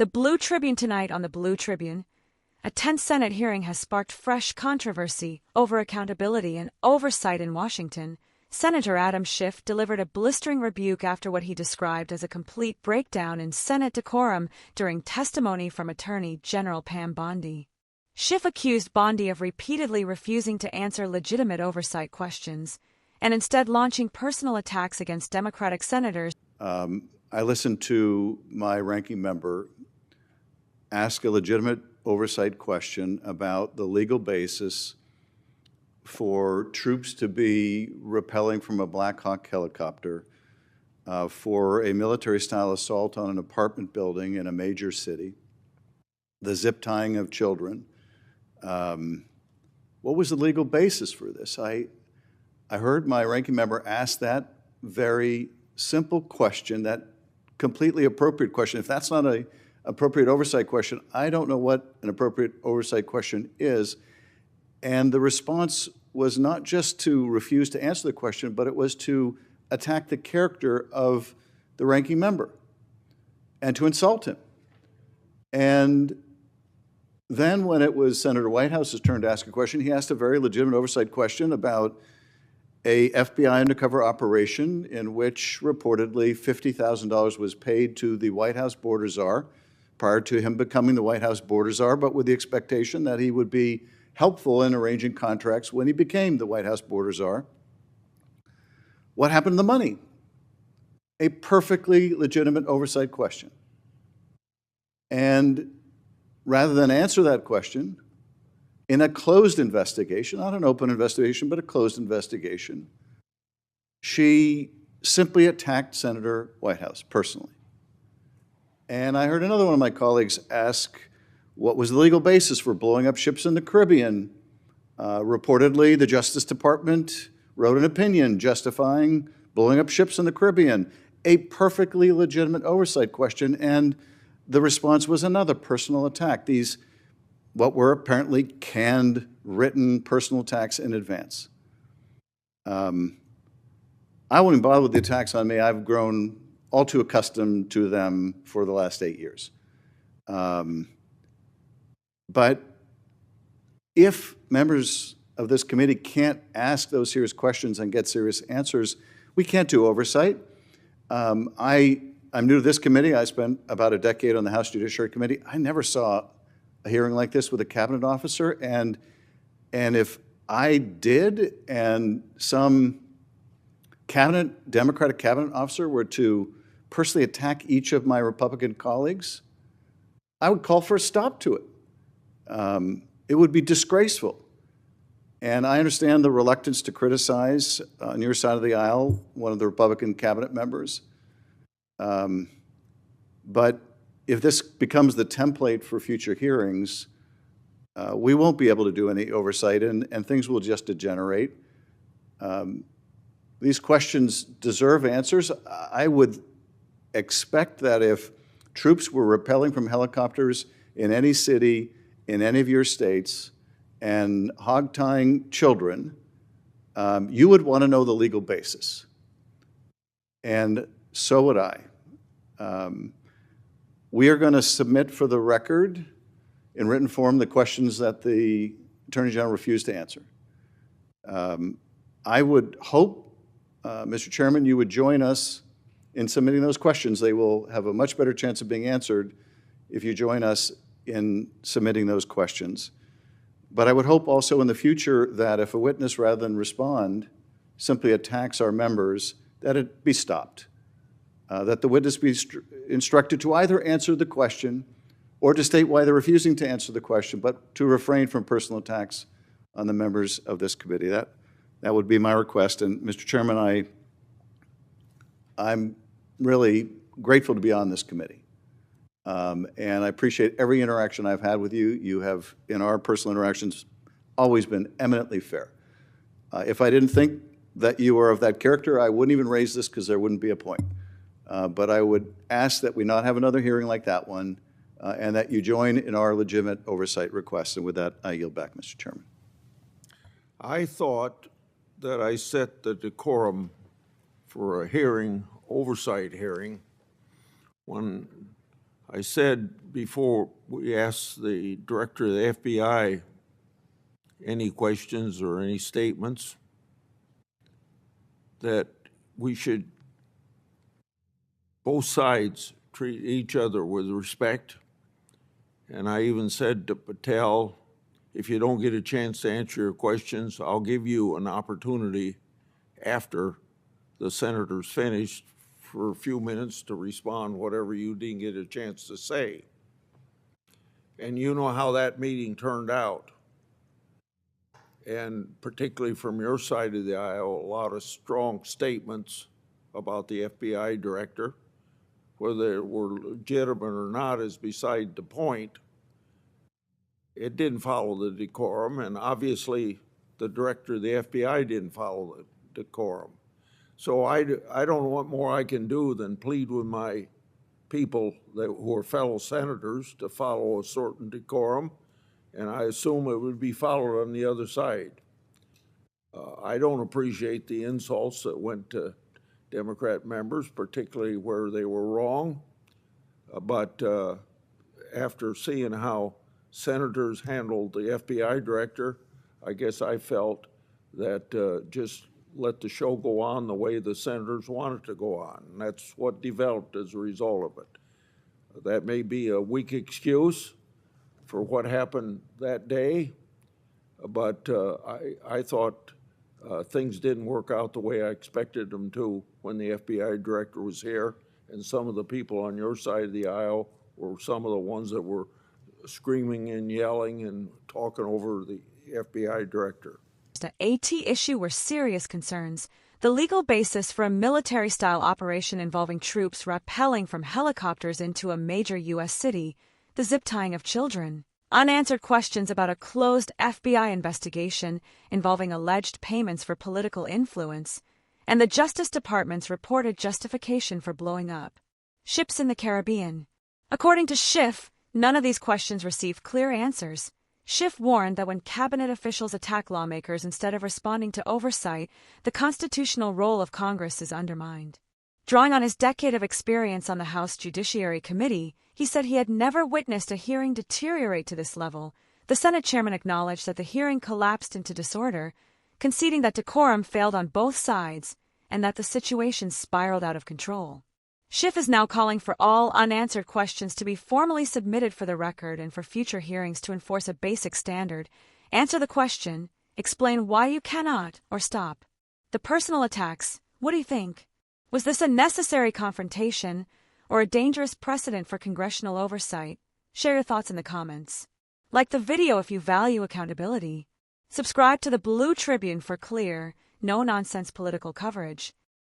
The Blue Tribune tonight on the Blue Tribune. A tense Senate hearing has sparked fresh controversy over accountability and oversight in Washington. Senator Adam Schiff delivered a blistering rebuke after what he described as a complete breakdown in Senate decorum during testimony from Attorney General Pam Bondi. Schiff accused Bondi of repeatedly refusing to answer legitimate oversight questions and instead launching personal attacks against Democratic senators. I listened to my ranking member ask a legitimate oversight question about the legal basis for troops to be rappelling from a Black Hawk helicopter for a military-style assault on an apartment building in a major city, the zip tying of children. What was the legal basis for this? I heard my ranking member ask that very simple question, that completely appropriate question. If that's not an appropriate oversight question, I don't know what an appropriate oversight question is. And the response was not just to refuse to answer the question, but it was to attack the character of the ranking member and to insult him. And then when it was Senator Whitehouse's turn to ask a question, he asked a very legitimate oversight question about a FBI undercover operation in which reportedly $50,000 was paid to the White House border czar prior to him becoming the White House border czar, but with the expectation that he would be helpful in arranging contracts when he became the White House border czar. What happened to the money? A perfectly legitimate oversight question. And rather than answer that question in a closed investigation, not an open investigation, but a closed investigation, she simply attacked Senator Whitehouse personally. And I heard another one of my colleagues ask, what was the legal basis for blowing up ships in the Caribbean? Reportedly, the Justice Department wrote an opinion justifying blowing up ships in the Caribbean. A perfectly legitimate oversight question, and the response was another personal attack. These, what were apparently canned, written personal attacks in advance. I wouldn't bother with the attacks on me. I've grown all too accustomed to them for the last 8 years. But if members of this committee can't ask those serious questions and get serious answers, we can't do oversight. I'm new to this committee. I spent about a decade on the House Judiciary Committee. I never saw a hearing like this with a cabinet officer, and if I did and some Democratic cabinet officer were to personally attack each of my Republican colleagues, I would call for a stop to it. It would be disgraceful. And I understand the reluctance to criticize on your side of the aisle one of the Republican cabinet members. But if this becomes the template for future hearings, we won't be able to do any oversight, and things will just degenerate. These questions deserve answers. I would expect that if troops were rappelling from helicopters in any city, in any of your states, and hog-tying children, you would want to know the legal basis. And so would I. We are going to submit for the record in written form the questions that the Attorney General refused to answer. I would hope, Mr. Chairman, you would join us in submitting those questions. They will have a much better chance of being answered if you join us in submitting those questions. But I would hope also in the future that if a witness, rather than respond, simply attacks our members, that it be stopped. That the witness be instructed to either answer the question or to state why they're refusing to answer the question, but to refrain from personal attacks on the members of this committee. That would be my request. And Mr. Chairman, I'm really grateful to be on this committee. And I appreciate every interaction I've had with you. You have, in our personal interactions, always been eminently fair. If I didn't think that you were of that character, I wouldn't even raise this because there wouldn't be a point. But I would ask that we not have another hearing like that one, and that you join in our legitimate oversight requests. And with that, I yield back, Mr. Chairman. I thought that I set the decorum for a hearing, oversight hearing, when I said before we asked the director of the FBI any questions or any statements that we should, both sides, treat each other with respect. And I even said to Patel, if you don't get a chance to answer your questions, I'll give you an opportunity after the senators finished for a few minutes to respond whatever you didn't get a chance to say. And you know how that meeting turned out. And particularly from your side of the aisle, a lot of strong statements about the FBI director. Whether they were legitimate or not is beside the point. It didn't follow the decorum, and obviously the director of the FBI didn't follow the decorum. So I don't know what more I can do than plead with my people who are fellow senators to follow a certain decorum, and I assume it would be followed on the other side. I don't appreciate the insults that went to Democrat members, particularly where they were wrong, but after seeing how senators handled the FBI director, I guess I felt that just let the show go on the way the senators wanted to go on. And that's what developed as a result of it. That may be a weak excuse for what happened that day, but I thought things didn't work out the way I expected them to when the FBI director was here, and some of the people on your side of the aisle were some of the ones that were screaming and yelling and talking over the FBI director. The AT issue were serious concerns. The legal basis for a military-style operation involving troops rappelling from helicopters into a major U.S. city, the zip-tying of children, unanswered questions about a closed FBI investigation involving alleged payments for political influence, and the Justice Department's reported justification for blowing up ships in the Caribbean. According to Schiff, none of these questions received clear answers. Schiff warned that when cabinet officials attack lawmakers instead of responding to oversight, the constitutional role of Congress is undermined. Drawing on his decade of experience on the House Judiciary Committee, he said he had never witnessed a hearing deteriorate to this level. The Senate chairman acknowledged that the hearing collapsed into disorder, conceding that decorum failed on both sides and that the situation spiraled out of control. Schiff is now calling for all unanswered questions to be formally submitted for the record and for future hearings to enforce a basic standard. Answer the question, explain why you cannot, or stop. The personal attacks, what do you think? Was this a necessary confrontation or a dangerous precedent for congressional oversight? Share your thoughts in the comments. Like the video if you value accountability. Subscribe to the Blue Tribune for clear, no-nonsense political coverage.